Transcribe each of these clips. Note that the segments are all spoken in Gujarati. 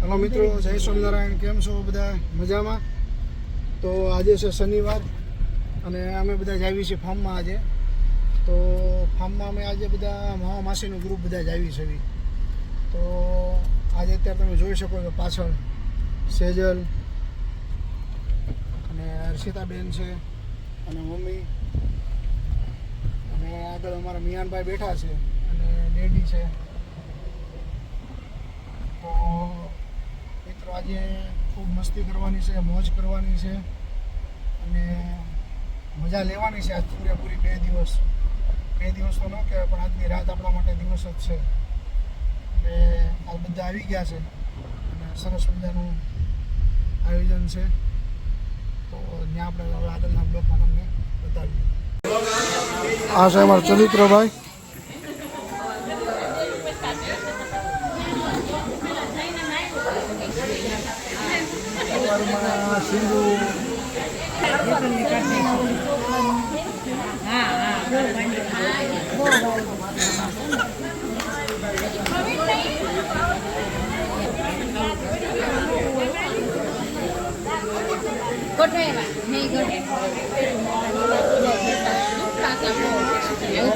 હલો મિત્રો, જય સ્વામિનારાયણ. કેમ છો બધા? મજામાં? તો આજે છે શનિવાર અને અમે બધા જ આવી છીએ ફાર્મમાં આજે. તો ફાર્મમાં અમે આજે બધા મામા માસીનું ગ્રુપ બધા જ આવી છે. તો આજે અત્યારે તમે જોઈ શકો છો પાછળ સેજલ અને હર્ષિતાબેન છે અને મમ્મી, અને આગળ અમારા મિયાનભાઈ બેઠા છે અને ડેડી છે. તો મિત્રો આજે ખૂબ મસ્તી કરવાની છે, મોજ કરવાની છે અને મજા લેવાની છે. આજ પૂરેપૂરી 2 દિવસ તો ન કહેવાય પણ આજની રાત આપણા માટે દિવસ જ છે. એટલે આ બધા આવી ગયા છે અને સરસ મજાનું આયોજન છે. તો ત્યાં આપણે હવે આગળના બ્લોકમાં તમને બતાવીએ. આ છે અમારા ચરિત્રભાઈ. સિંધુ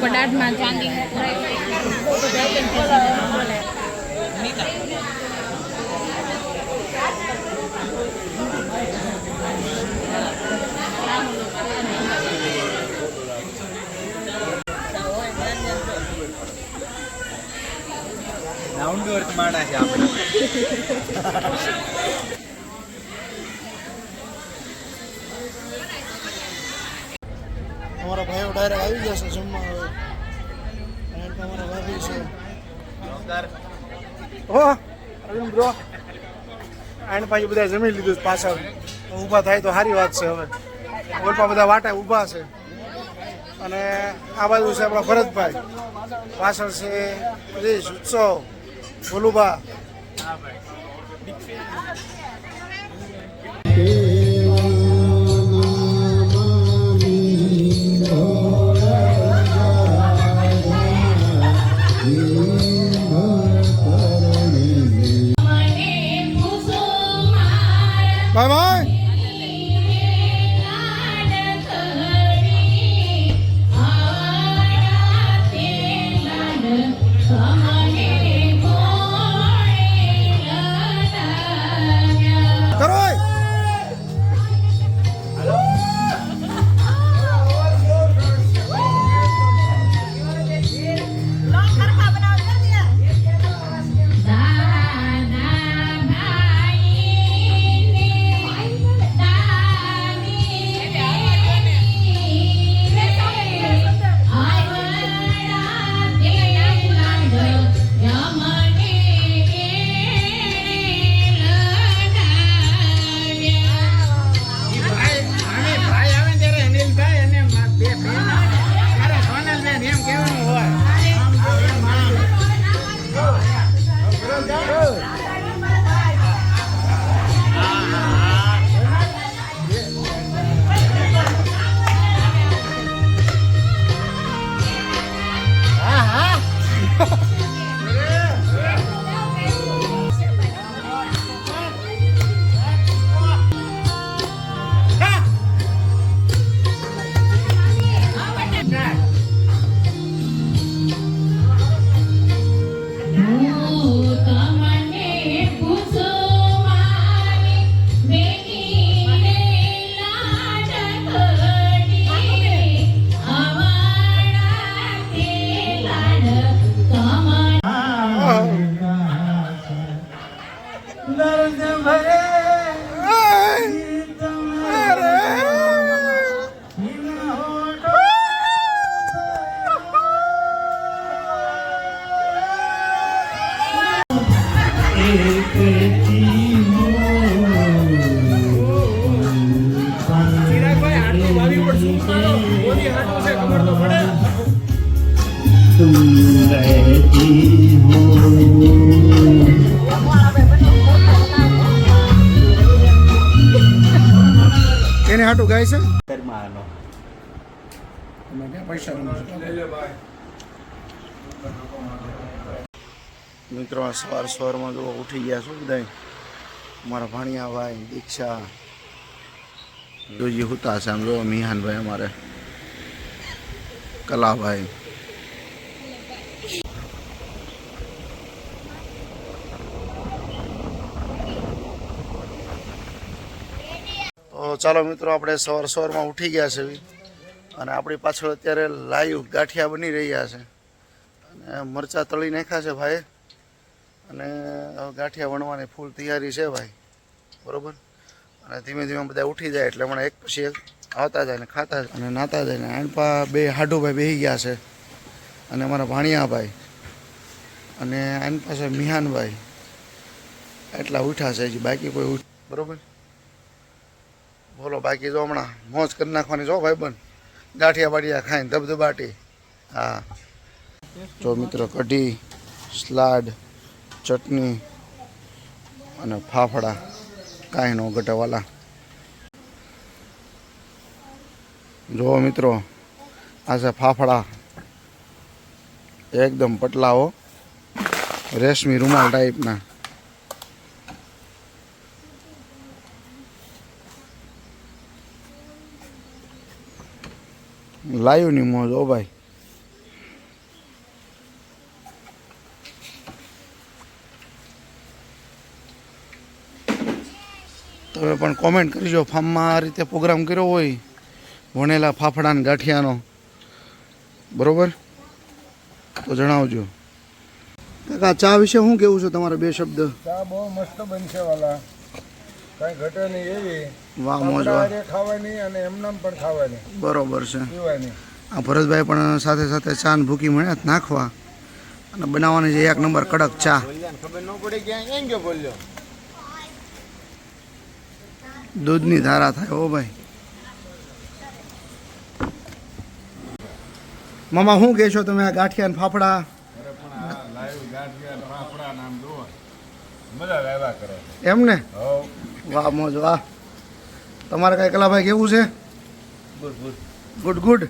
પદાર્થમાં ચાંદી માણા છે આપણે. અમારા ભાઈઓ ડાયરેક્ટ આવી ગયા છે જમવા. હવે અને અમારા ભાભી છે. અરવિંદ બ્રો આને પાછું બધા જમી લીધું પાછળ. ઊભા થાય તો સારી વાત છે. હવે ઓલપા બધા વાટે ઊભા છે અને આ બાજુ છે આપણા ભરતભાઈ, પાછળ છે ક્રિશ, ઉત્સવ, ભોલુબા. Bye bye. એને હાટું ગાય છે પૈસા. મિત્રો સવારમાં જો ઉઠી ગયા છો બધા. મારા ભાણિયાભાઈ દીક્ષા જોજી હુતા છે. આમ જો મિહાનભાઈ અમારે કલાભાઈ. તો ચાલો મિત્રો, આપણે સવારમાં ઉઠી ગયા છે અને આપણી પાછળ અત્યારે લાઈવ ગાંઠિયા બની રહ્યા છે અને મરચાં તળી નાખ્યા છે ભાઈ. અને ગાંઠિયા વણવાની ફૂલ તૈયારી છે ભાઈ, બરાબર. અને ધીમે ધીમે બધા ઉઠી જાય એટલે હમણાં એક પછી એક આવતા જાય ને ખાતા જાય અને નાતા જાય ને આણપા બે હાડુભાઈ બેસી ગયા છે અને અમારા ભાણિયાભાઈ અને આની પાસે મિહાનભાઈ એટલા ઉઠ્યા છે હજી, બાકી કોઈ ઉઠ બરાબર. બોલો બાકી જો હમણાં મોજ કરી નાખવાની જો ભાઈ બંધ, ગાંઠિયા બાટિયા ખાઈને ધબધબાટી. હા જો મિત્રો, કઢી, સલાડ, ચટણી અને ફાફડા, કાંઈ નો ઘટેવાલા. જુઓ મિત્રો, આ છે ફાફડા, એકદમ પતલા હો, રેશમી રૂમાલ ટાઈપના. લાયુની મોજ ઓ ભાઈ. તમે પણ કોમેન્ટ કરજો, ફાર્મમાં આ રીતે પ્રોગ્રામ કર્યો હોય વણેલા ફાફડા અને ગાંઠિયાનો, બરોબર, તો જણાવજો. કાકા ચા વિશે શું કેવું છે તમારા બે શબ્દ? ચા બહુ મસ્ત બનશે વાલા, કઈ ઘટે નહીં એવી. વાહ મોજ વાહ. ખાવાની અને એમનામ પણ ખાવાની, બરોબર છે. પીવાની. આ ભરતભાઈ પણ સાથે સાથે ચા ને ભૂકી મળે નાખવા અને બનાવવાની છે એક નંબર કડક ચા. ખબર ન પડી ક્યાં એમ કે બોલ્યો. દૂધની ધારા થાય ઓ ભાઈ. મામા શું કહેશો તમે આ ગાંઠિયા ને ફાફડા? એમ ને? વાહ મોજ વાહ. તમારે કઈ કલાભાઈ કેવું છે? ગુડ ગુડ,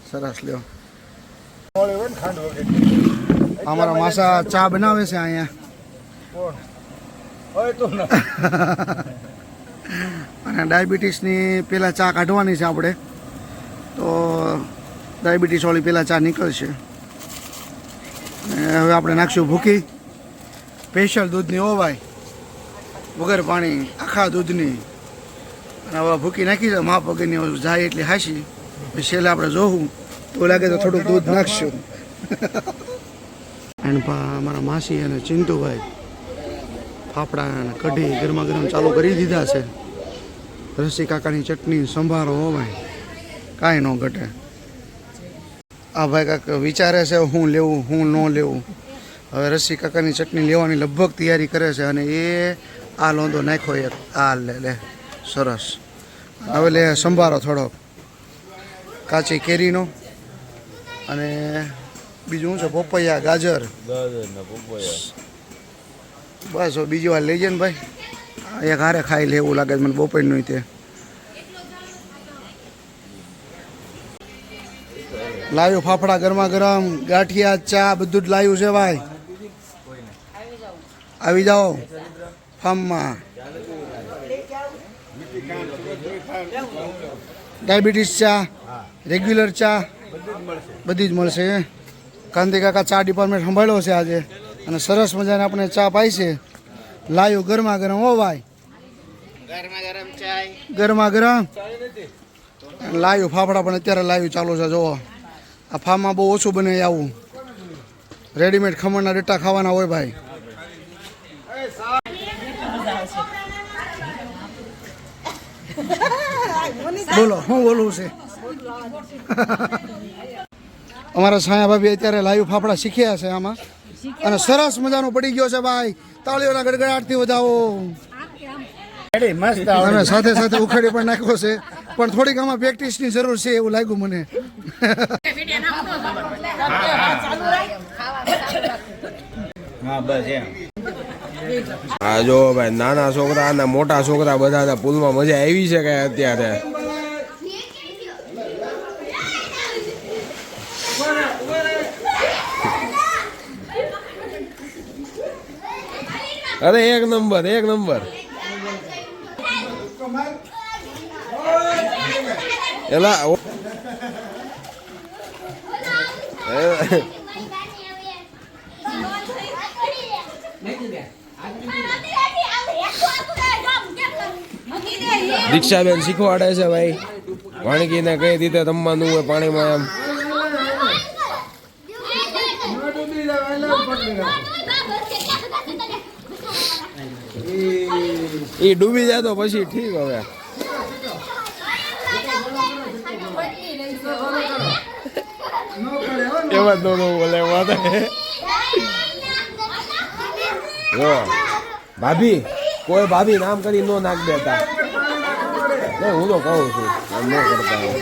સરસ. લ્યો, અમારા માસા ચા બનાવે છે અહીંયા. અને ડાયાબિટીસની પહેલાં ચા કાઢવાની છે આપણે, તો ડાયાબિટીસવાળી પહેલાં ચા નીકળશે. અને હવે આપણે નાખશું ભૂકી, સ્પેશિયલ દૂધની હો ભાઈ, વગર પાણી, આખા દૂધની. અને હવે ભૂકી નાખી છે માપ વગરની, જાય એટલી હાશી. પછી છેલ્લે આપણે જોવું તો લાગે તો થોડુંક દૂધ નાખશું. અને અમારા માસી અને ચિંતુભાઈ ફાફડા અને કઢી ગરમા ગરમ ચાલુ કરી દીધા છે. રસી કાકાની ચટણી સંભારો હો ભાઈ, કાંઈ ન ઘટે. આ ભાઈ કાંક વિચારે છે હું લેવું હું ન લેવું. હવે રસી કાકાની ચટણી લેવાની લગભગ તૈયારી કરે છે અને એ આ લોંદો નાખ્યો એક, આ લે સરસ. હવે લે સંભારો થોડોક કાચી કેરીનો અને બીજું શું છે, પપૈયા, ગાજર. બસ બીજી વાર લઈ જાય ને ભાઈ, એક હારે ખાઈ લે એવું લાગે મને બપોરનું. તે લાવ્યું ફાફડા ગરમા ગરમ, ગાંઠિયા, ચા બધું જ લાવ્યું છે ભાઈ. આવી જાઓ ફાર્મમાં. ડાયાબિટીસ ચા, રેગ્યુલર ચા બધી જ મળશે. કાંતિ કાકા ચા ડિપાર્ટમેન્ટ સંભાળ્યો છે આજે અને સરસ મજાને આપણે ચા પાઈ છે. લાવ્યું ગરમા ગરમ હો ભાઈ, ગરમા ગરમ. લાવ્યું ફાફડા પણ અત્યારે લાવ્યું ચાલુ છે. જુઓ, આ ફાર્મમાં બહુ ઓછું બને આવું, રેડીમેડ ખમણના ડટ્ટા ખાવાના હોય ભાઈ. બોલો શું બોલવું છે? અમારા છાયા ભાભી અત્યારે લાઈવ ફાફડા શીખ્યા છે આમાં અને સરસ મજાનો પડી ગયો છે ભાઈ. તાળીઓના ગડગડાટથી વધાવો. અને સાથે સાથે ઉખેડી પણ નાખ્યો છે, પણ થોડીક આમાં પ્રેક્ટિસની જરૂર છે એવું લાગ્યું મને. હા જો ભાઈ, નાના છોકરા અને મોટા છોકરા બધા પુલમાં મજા આવી છે કે અત્યારે. અરે એક નંબર, એક નંબર. એલા દીક્ષાબેન શીખવાડે છે ભાઈ વાણકીને કઈ રીતે રમવાનું હોય પાણીમાં એમ. એ ડૂબી જાય તો પછી ઠીક. હવે એવા જ નો બોલે વાત. જો ભાભી કોઈ ભાભી નામ કરી નો નાખ દેતા. નહીં હું તો કહું છું આમ ન કરતા હોય.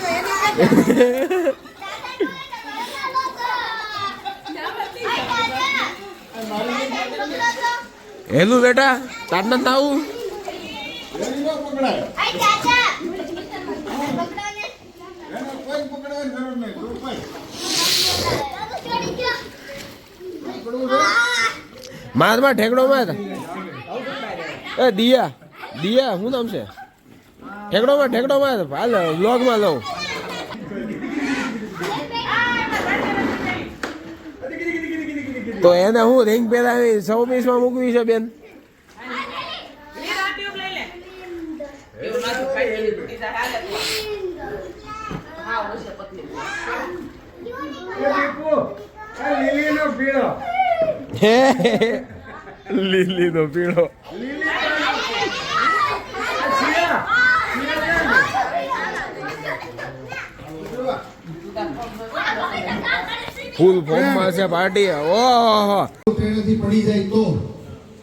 હેલું બેટા તાર નથી આવું. માર માં ઠેકડો માર. એ દિયા દિયા શું નામ છે? ઠેકડો માર હાલ વ્લોગ માં લઉં. તો એને હું રિંગ પહેરાવી 26 માં મૂકવી છે બેન. લીલી નો પીળો. ફૂલ ફોર્મ માં છે પાર્ટી. ઓહો ટ્રેનેથી પડી જાય તો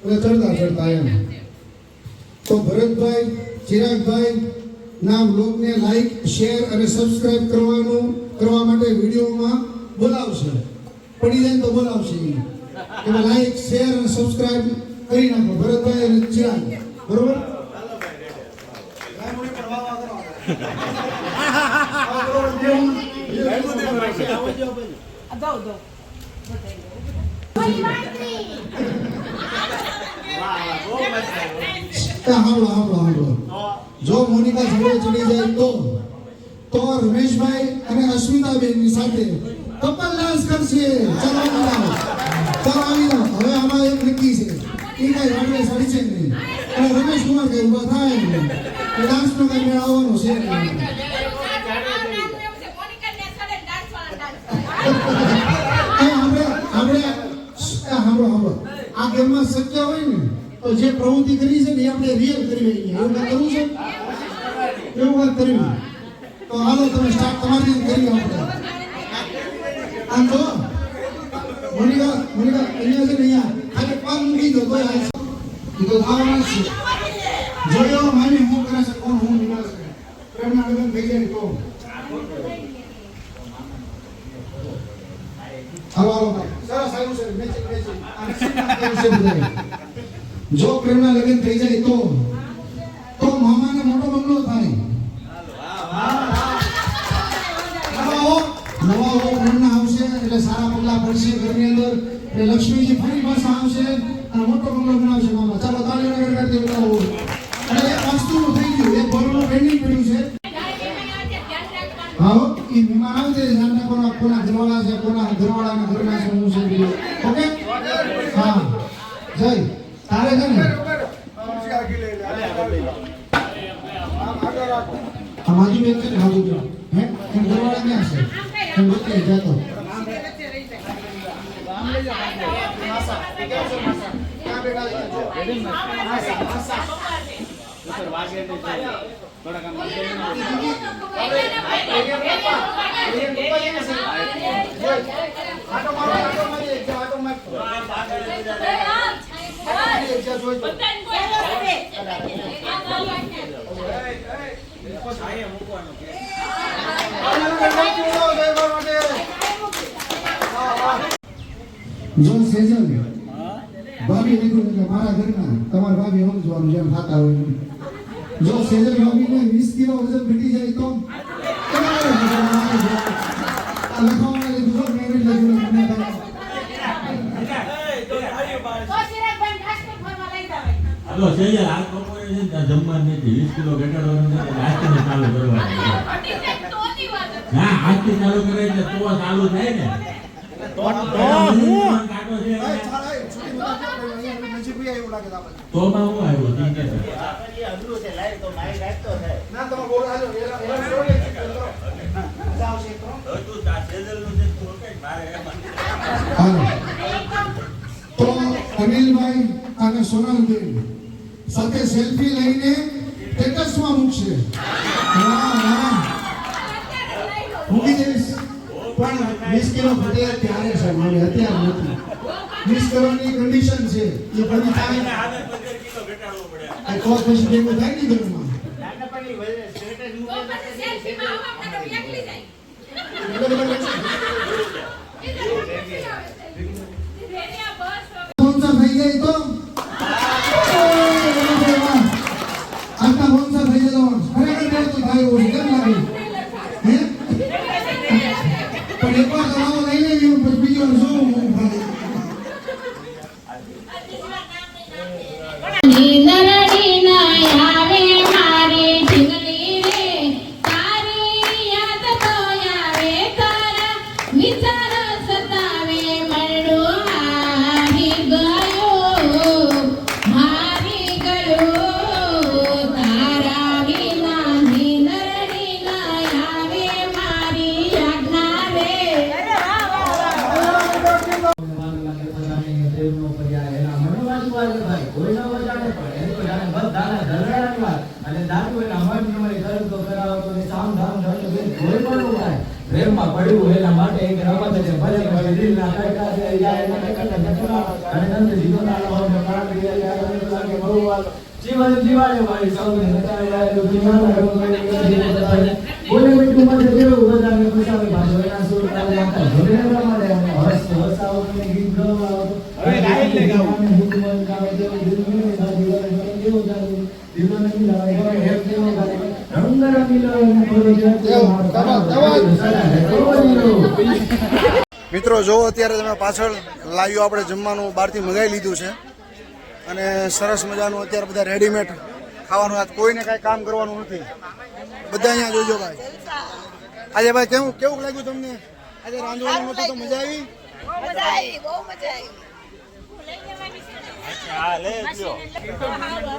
ચડતા ચડતા એમ. તો ભરતભાઈ ચિરાગભાઈ ના બ્લોગને લાઈક શેર અને સબસ્ક્રાઇબ કરવા માટે વિડીયોમાં બોલાવશે. પડી જાય તો બોલાવશે એમાં લાઈક શેર અને સબસ્ક્રાઇબ કરી નાખો ભરતભાઈ અને ચિરાગ. બરોબર? જો મોનિકા ઝઘડે ચડી જાય તો રમેશભાઈ અને અસ્મિતાબેન ની સાથે કપલ ડાન્સ કરશે. ચાલો આવી જાઓ. હવે આમાં એક નક્કી છે એ કઈ રાડે સાડી છે નહીં અને રમેશ કુમાર કઈ ઉભા થાય નહીં. ડાન્સ નો કઈ મેળ આવવાનો છે નહીં. આ ગેમમાં શક્ય હોય ને તો જે પ્રવૃત્તિ કરી છે ને એ આપણે રિયલ કરવી. એવું કાંઈ કરવું છે, એવું કાંઈ કરવી. તો હાલો તમે સ્ટાર્ટ તમારી રીતે કરી આપણે. આમ તો મોનિકા અહીંયા છે ને અહીંયા ખાલી પગ મૂકી દો તોય હાલશે. એ તો થવાનું જ છે. જોયો માની હું કરે છે કોણ હું નિકાલ છે. પ્રેમના લગ્ન થઈ જાય તો હાલો ભાઈ સરસ આવ્યું છે. મેચિંગ અને જો પ્રેમના લગ્ન થઈ જાય તો મામાને મોટો બંગલો થાય. નવા પ્રેમના આવશે એટલે સારા પગલા પડશે ઘરની અંદર. એટલે લક્ષ્મીજી ફરી પાછા આવશે અને મોટો બંગલો બનાવશે મામા. ચાલો તાળી વગાડતી બોલાવો. અને એક વસ્તુનું થઈ ગયું, એક બોલનું પેન્ડિંગ પડ્યું છે. હા એ મહેમાન આવશે જાણતા કોના ઘરવાળા છે, કોના ઘરવાળાના ઘરના છે, હું છે. ઓકે હા જય તારે છે ને માજી બેન છે ને માજી હે એમ ઘરવાળા ક્યાં છે એમ બતાવી જતો. જો સેજલ ભાભી લીધું એટલે મારા ઘરના તમારા ભાભી સમજવાનું જેમ થતા હોય. જો સેજલ ભાભીને 20 કિલો વજન ઘટી જાય તો લખવાના લીધું મેરેજ લીધું તો સેજલ આ બપોરે જમવા નથી 20 કિલો ઘટાડવાનું નાસ્તો ચાલુ કરવાનો. ના આજથી ચાલુ કરે એટલે તો ચાલુ થાય ને કાંટો છે તો માં હું આવ્યો ઠીક તો અનિલભાઈ અને સોનલબેન સાથે સેલ્ફી લઈને સ્ટેટસમાં મૂકશે. મૂકી દઈશ પણ 20 કિલો ઘટે ત્યારે છે મારે અત્યારે નથી. 20 કિલોની કન્ડિશન છે એ બધી થાય તો પછી ભેગું થાય નહીં ઘરમાં. સ્પોન્સર થઈ જાય તો આટલા સ્પોન્સર થઈ જાય તો ખરેખર તો થાય એવું કેમ લાગે હે? પણ એકવાર તમારો લઈ લેજો પછી બીજો શું પ્રેમમાં પડ્યું એના માટે એક રમત છે ભલે ભલે દિલના કાંટા છે યા એના કાંટા નકરા અને નંદ જીવના લાવવાનો કારણ કે યા લાગે ભગવાન જીવન જીવાય મારી સૌને નચાયા જીવના રંગ બોલે મીઠું મને દેવું બધાને ખુશાલ ભાષો એના સુર તાલે આતા જોડે રમાડે અને હસ હસાવો ને ગીત ગાવો હવે ગાઈ લે ગાઓ હુકમન ગાવે દેવ દિલને સાજી વાળે દેવ જાવે દિલને મિલાવે હેપ દેવ ગાવે રંગ રંગીલો બોલો જય મિત્રો જો અત્યારે તમે પાછળ લાવ્યું આપણે જમવાનું બહારથી મંગાવી લીધું છે અને સરસ મજાનું અત્યારે બધા રેડીમેડ ખાવાનું. આજ કોઈને કાંઈ કામ કરવાનું નથી, બધા અહીંયા જોજો ભાઈ. આજે ભાઈ કેવું લાગ્યું તમને? આજે રાંધવાનું નહોતું તો મજા આવી?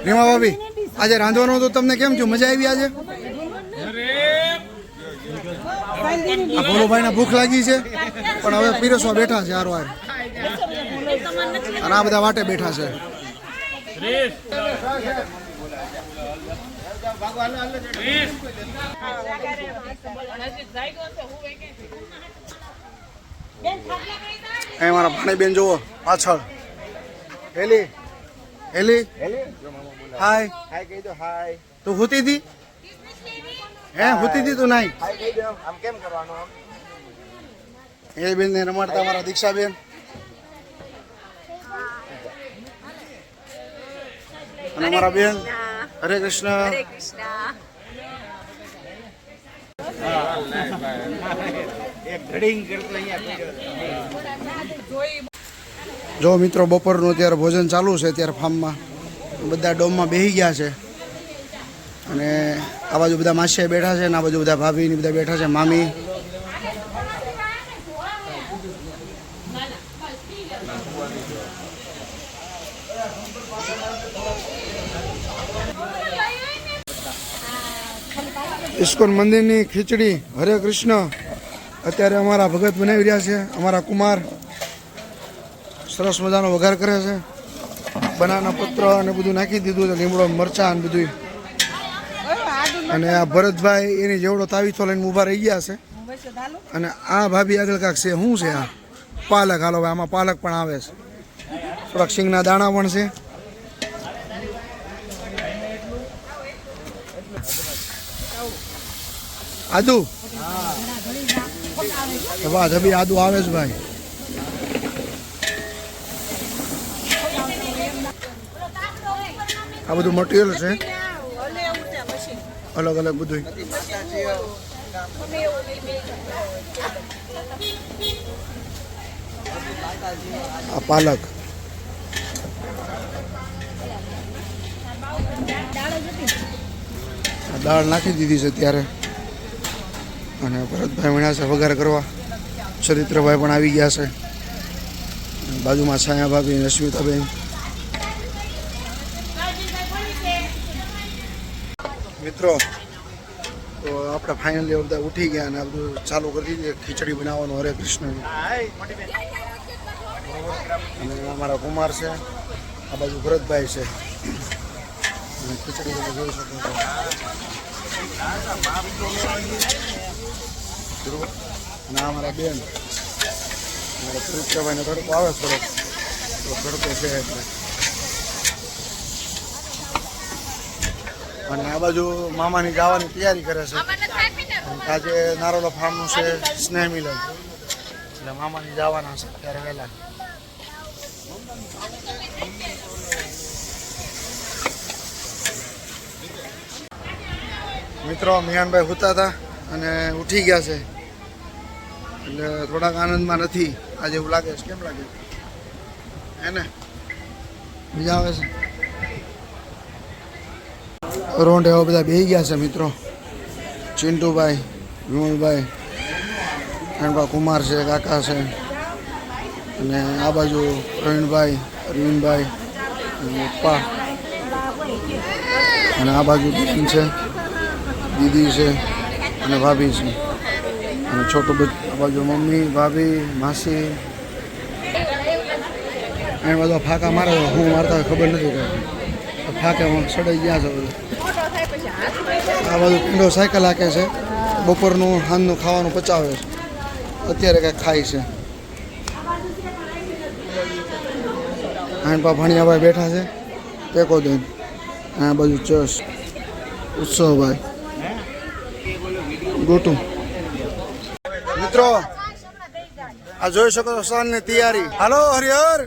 રીમા ભાભી આજે રાંધવાનું હતું તમને કેમ થયું? મજા આવી આજે? આ ભોલુભાઈને ભૂખ લાગી છે પણ હવે પીરસવા બેઠા છે હારો અને આ બધા વાટે બેઠા છે. મારા ભાણીબેન જુઓ પાછળ. હેલી હેલી હાય હાય કહી દો. હાય તું હોતી હતી? હે હોતી હતી તું? નહીં આમ કેમ કરવાનું? એ બેન ને રમાડતા મારા દીક્ષાબેન અને મારા બેન. હરે કૃષ્ણ. જો મિત્રો બપોરનું અત્યારે ભોજન ચાલુ છે. અત્યારે ફાર્મમાં બધા ડોમમાં બેસી ગયા છે અને આ બાજુ બધા માસિયા બેઠા છે અને આ બાજુ બધા ભાભી ને બધા બેઠા છે, મામી. ઇસ્કોન મંદિરની ખીચડી હરે કૃષ્ણ અત્યારે અમારા ભગત બનાવી રહ્યા છે. અમારા કુમાર સરસ મજાનો વઘાર કરે છે. બનાના પત્ર અને બધું નાખી દીધું છે, લીમડો મરચાં અને બધું. અને આ ભરતભાઈ એની જેવડો તાવીથો લઈને ઊભા રહી ગયા છે. અને આ ભાભી આગળ કાંક છે. શું છે આ? પાલક. હાલો ભાઈ, આમાં પાલક પણ આવે છે, થોડાક સિંગના દાણા પણ છે. આદુ વાહ જબી આદુ આવે છે ભાઈ. આ બધું મટીરિયલ છે અલગ અલગ બધું. આ પાલક. દાળ નાખી દીધી છે ત્યારે. અને ભરતભાઈ મળ્યા છે વઘાર કરવા. ચરિત્રભાઈ પણ આવી ગયા છે. બાજુમાં છાયા ભાભી અને અસ્મિતાબેન. મિત્રો તો આપણે ફાઇનલી બધા ઉઠી ગયા અને આ બધું ચાલુ કરી દીધી. ખીચડી બનાવવાનું હરે કૃષ્ણની. અને અમારા કુમાર છે, આ બાજુ ભરતભાઈ છે. અને ખીચડી તમે જોઈ શકો છો. અને આ અમારા બેન મારા ચરિત્રભાઈને તડકો આવે થોડોક, તો તડકો છે એટલે. અને આ બાજુ મામાની જવાની તૈયારી કરે છે. આજે નારોલા ફાર્મનું છે સ્નેહ મિલન, એટલે મામાની જવાના છે ત્યારે વહેલા. મિત્રો મિયાનભાઈ સૂતા હતા અને ઉઠી ગયા છે, એટલે થોડાક આનંદમાં નથી આજે એવું લાગે છે. કેમ લાગે એને મજા આવે છે? રોંઢ એવા બધા બેસી ગયા છે મિત્રો. ચિંટુભાઈ, વિમલભાઈ, એનપા કુમાર છે, કાકા છે, અને આ બાજુ પ્રવીણભાઈ, અરવિંદભાઈ, પપ્પા, અને આ બાજુ બેન છે, દીદી છે અને ભાભી છે, અને છોટું બધું. આ બાજુ મમ્મી, ભાભી, માસી. એને બધા ફાંકા મારે, હું મારતા હોય ખબર નથી કાંઈ. ફાંકે સડાઈ ગયા છે બધું. આ બધું પીંડો સાયકલ હાકે છે. બપોરનું સાંજનું ખાવાનું પચાવે છે. અત્યારે કાંઈક ખાય છે. આનપા ભણિયાભાઈ બેઠા છે ટેકો દઈને. આ બાજુ ચસ ઉત્સવભાઈ ગોટું. મિત્રો આ જોઈ શકો છો સાંજની તૈયારી. હાલો હરિહર.